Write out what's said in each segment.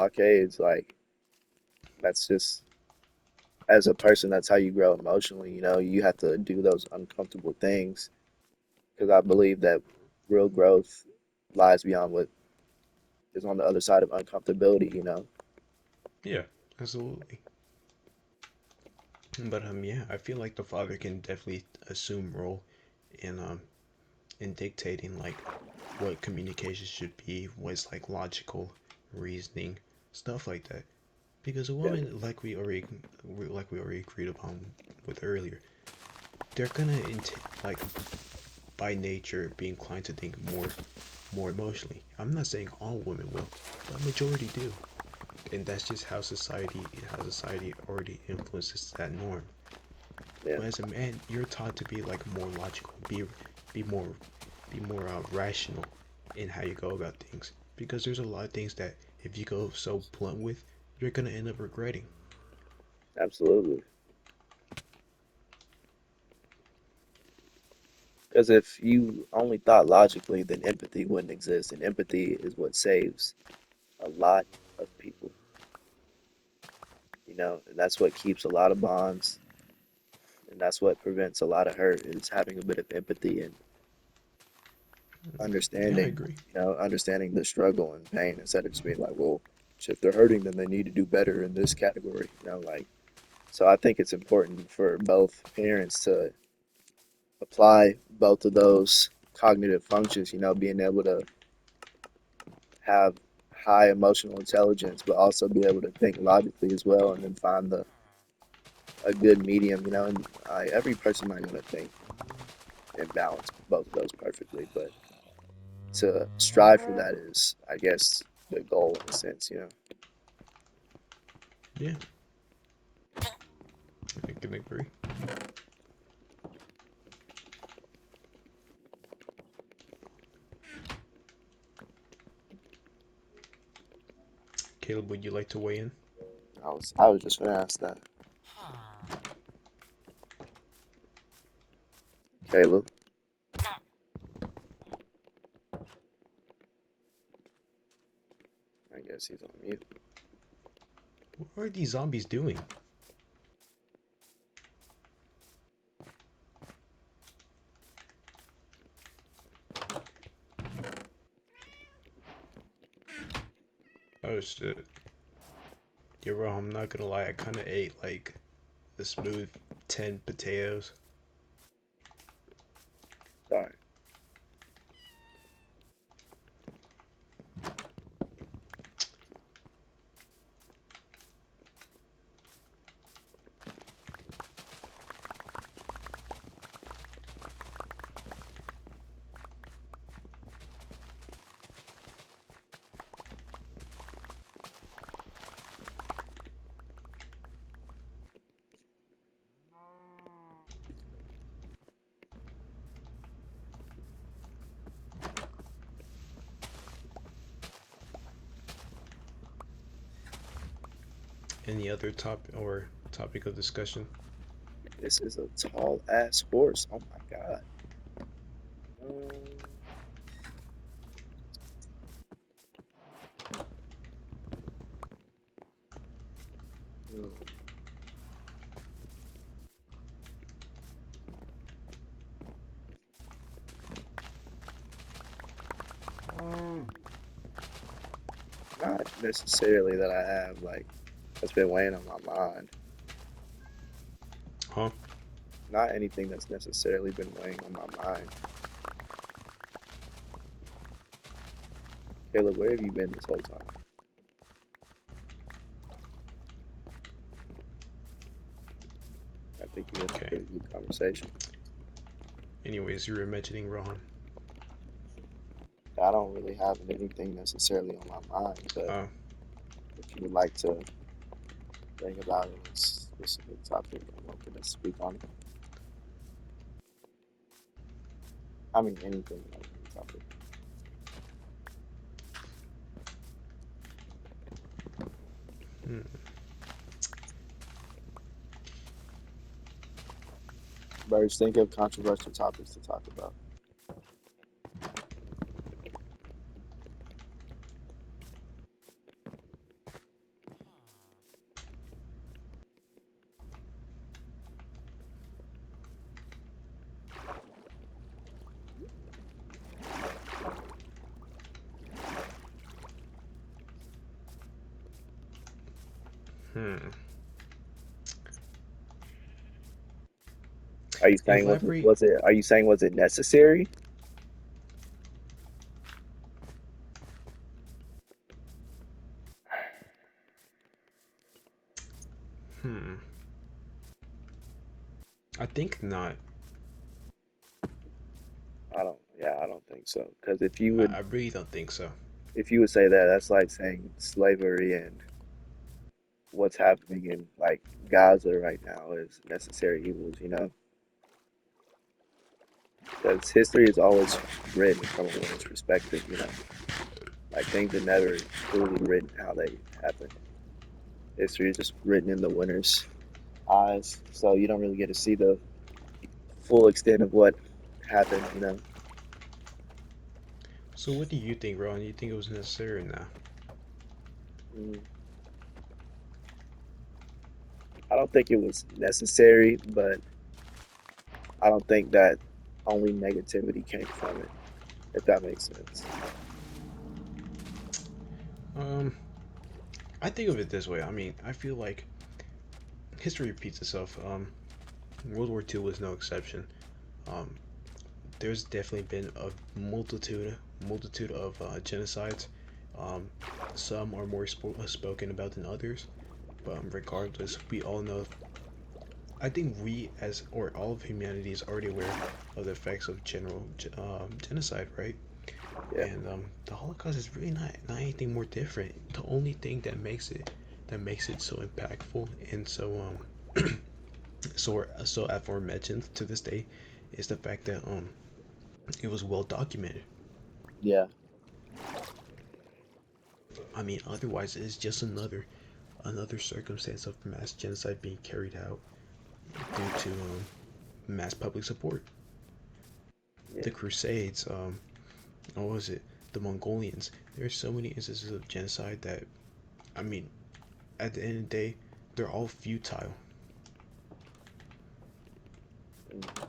blockades, like that's just as a person, that's how you grow emotionally. You know, you have to do those uncomfortable things because I believe that real growth lies beyond what is on the other side of uncomfortability. You know, Yeah, absolutely. But yeah, I feel like the father can definitely assume role in in dictating like what communication should be, what's like logical reasoning, stuff like that. Because a yeah, woman, like we already agreed upon with earlier, they're gonna like by nature be inclined to think more emotionally. I'm not saying all women will, but majority do, and that's just how society already influences that norm. yeah, But as a man, you're taught to be like more logical, be more be more rational in how you go about things. Because there's a lot of things that if you go so blunt with, you're gonna end up regretting. absolutely. Because if you only thought logically, then empathy wouldn't exist, and empathy is what saves a lot of people. You know, and that's what keeps a lot of bonds, and that's what prevents a lot of hurt is having a bit of empathy and Yeah, I understanding, agree. you know, understanding the struggle and pain instead of just being like, well, if they're hurting, then they need to do better in this category, you know, like, so I think it's important for both parents to apply both of those cognitive functions, you know, being able to have high emotional intelligence, but also be able to think logically as well, and then find the a good medium, you know, and every person not going to think and balance both of those perfectly, but to strive for that is, I guess, the goal in a sense, you know. Yeah, I can agree. Caleb, would you like to weigh in? I was just gonna ask that, Caleb. I guess he's on mute. What are these zombies doing? Oh shit. Yeah, bro, I'm not gonna lie, I kinda ate like a smooth 10 potatoes. Sorry. Any other topic of discussion? This is a tall ass horse. Oh my god. Um, Not necessarily that I have like that's been weighing on my mind. Huh? Not anything that's necessarily been weighing on my mind. Caleb, where have you been this whole time? I think you missed a Okay. pretty good conversation. Anyways, you were mentioning Rohan. I don't really have anything necessarily on my mind, but Uh, if you would like to think about any specific topic, I'm open to speak on it. I mean, anything, like any topic. hmm. Birds, think of controversial topics to talk about. Hmm. Are you saying Elaborate. are you saying was it necessary? Hmm. I think not. I don't think so. Because I really don't think so. if you would say that, that's like saying slavery and what's happening in like Gaza right now is necessary evils, you know? Because history is always written from a winner's perspective, you know? Like things are never truly written how they happen. History is just written in the winner's eyes, so you don't really get to see the full extent of what happened, you know? So what do you think, Ron? You think it was necessary now? Mm, I don't think it was necessary, but I don't think that only negativity came from it, if that makes sense. Um, I think of it this way. I mean, I feel like history repeats itself. World War II was no exception. Um, there's definitely been a multitude of genocides. Um, some are more spoken about than others, but regardless, we all know. I think we, as or all of humanity, is already aware of the effects of genocide, right? Yeah. And the Holocaust is really not anything more different. The only thing that makes it so impactful and so aforementioned to this day is the fact that it was well documented. Yeah. I mean, otherwise it's just another circumstance of mass genocide being carried out due to mass public support. Yeah. The Crusades, what was it? The Mongolians. There's so many instances of genocide that I mean, at the end of the day, they're all futile. Mm.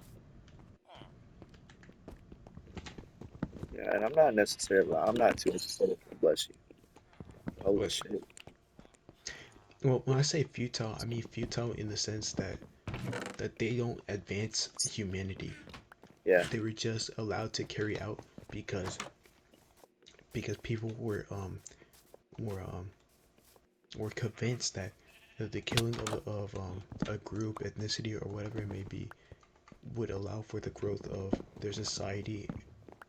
Yeah, and I'm not necessarily, I'm not too interested in, bless you. Holy Bless you. shit. Well, when I say futile, I mean futile in the sense that they don't advance humanity. Yeah. They were just allowed to carry out because people were were convinced that the killing of a group, ethnicity, or whatever it may be would allow for the growth of their society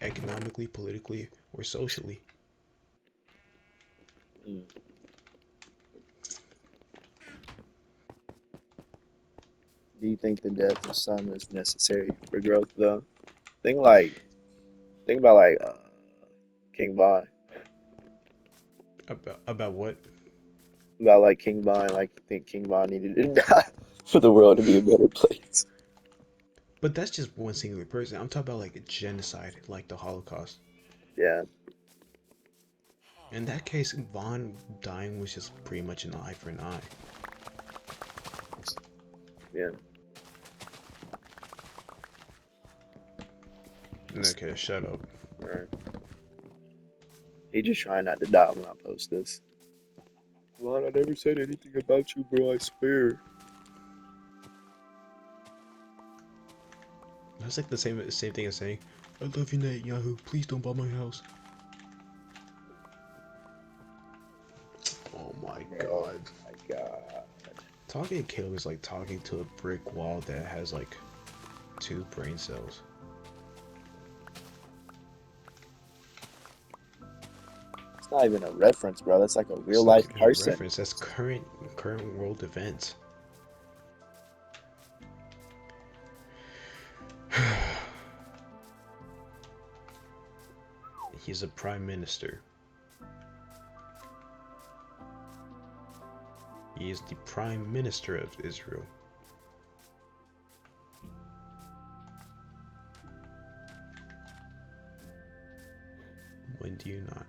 economically, politically, or socially. Mm. Do you think the death of some is necessary for growth, though? Think like, think about like King Von. About what? About like King Von, like you think King Von needed to die for the world to be a better place. But that's just one singular person. I'm talking about like a genocide, like the Holocaust. Yeah. In that case, Vaughn dying was just pretty much an eye for an eye. Yeah. Okay, shut up. All right. He just trying not to die when I post this. Vaughn, I never said anything about you, bro. I swear. That's like the same thing as saying, "I love you, Netanyahu. Please don't bomb my house." Oh my Bro, god. my God. Talking to Kaleb is like talking to a brick wall that has like two brain cells. It's not even a reference, bro. That's like a real It's not life even a person. reference. That's current world events. He's a prime minister. He is the prime minister of Israel. When do you not?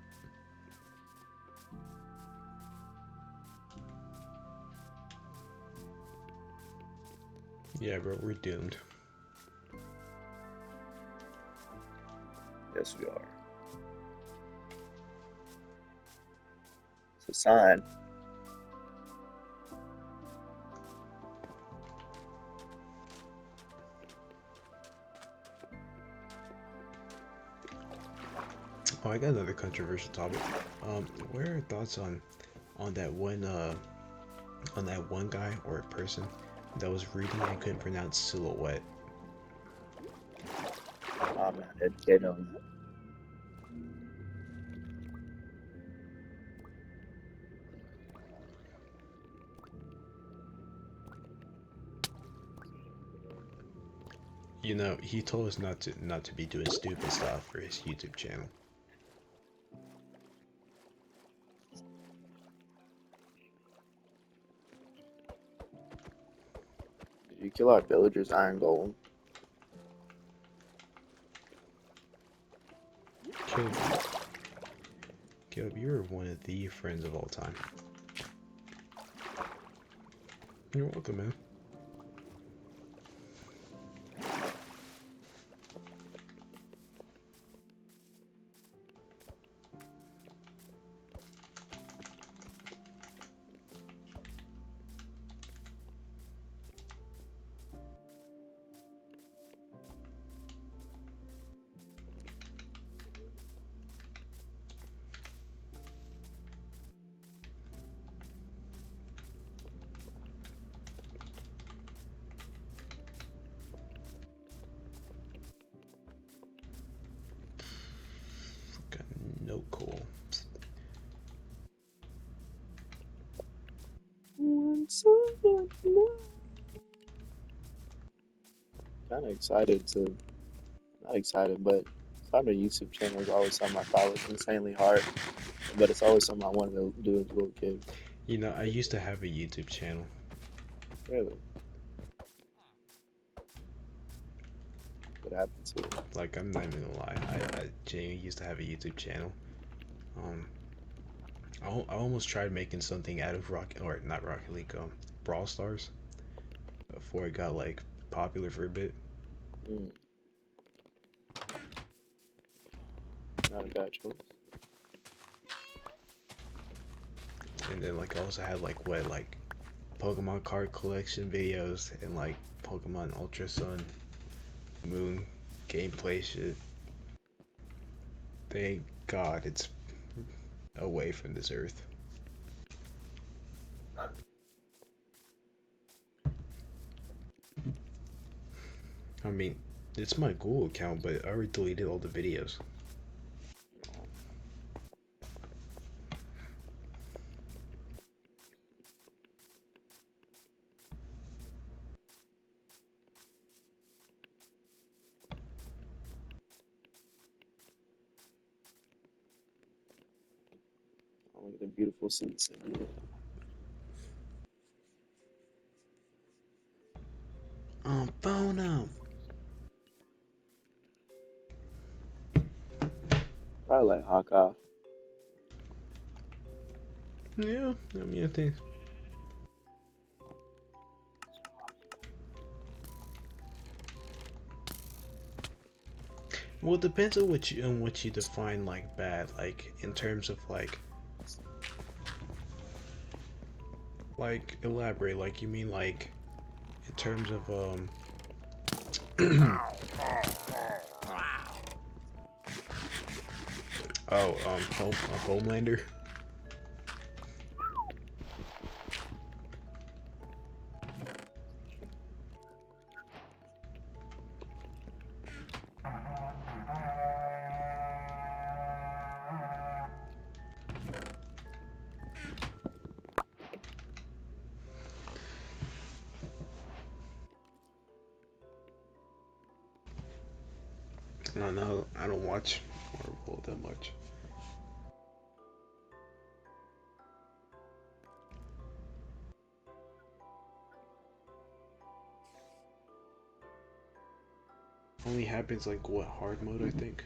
Yeah, bro, we're doomed. Yes, we are. It's a sign. I got another controversial topic. What are your thoughts on that one guy or person that was reading and couldn't pronounce silhouette? I'm not educated on that. You know, he told us not to be doing stupid stuff for his YouTube channel. Did you kill our villager's iron golem? Caleb, Caleb, you're one of the friends of all time. You're welcome, man. Got no coal. Kind of excited to, not excited, but starting a YouTube channel is always something I thought was insanely hard, but it's always something I wanted to do as a little kid. You know, I used to have a YouTube channel. Really, what happened to it? Like, I'm not even gonna lie. I genuinely used to have a YouTube channel. Um, I almost tried making something out of or not Rocket League, Brawl Stars before it got like popular for a bit. Mm, not a bad choice. And then like I also had like Pokemon card collection videos and like Pokemon Ultra Sun, Moon gameplay shit. Thank God it's away from this earth. I mean, it's my Google account, but I already deleted all the videos. Oh, look at the beautiful seats. Phone up. Probably like Hawkeye. Yeah, I mean, I think. Well, it depends on what you define like bad. Like in terms of like elaborate. Like you mean like in terms of oh Homelander. I don't know. I don't watch Marvel that much. Only happens like what hard mode I think.